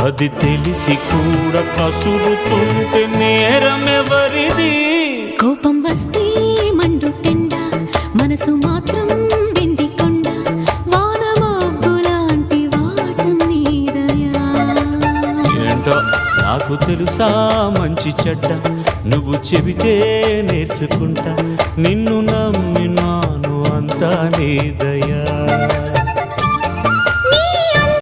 అది తెలిసి కూడా కసురుతుంటే నేరమెవరిది? కోపం వస్తే మండుటెండ, మనసు మాత్రం వెండి కొండ, వాన మబ్బులాంటి వాటం నీదయా. ఏంటో నాకు తెలుసా మంచి చెడ్డ, నువ్వు చెబితే నేర్చుకుంటా, నిన్ను నమ్మినాను అంతా నీ దయా.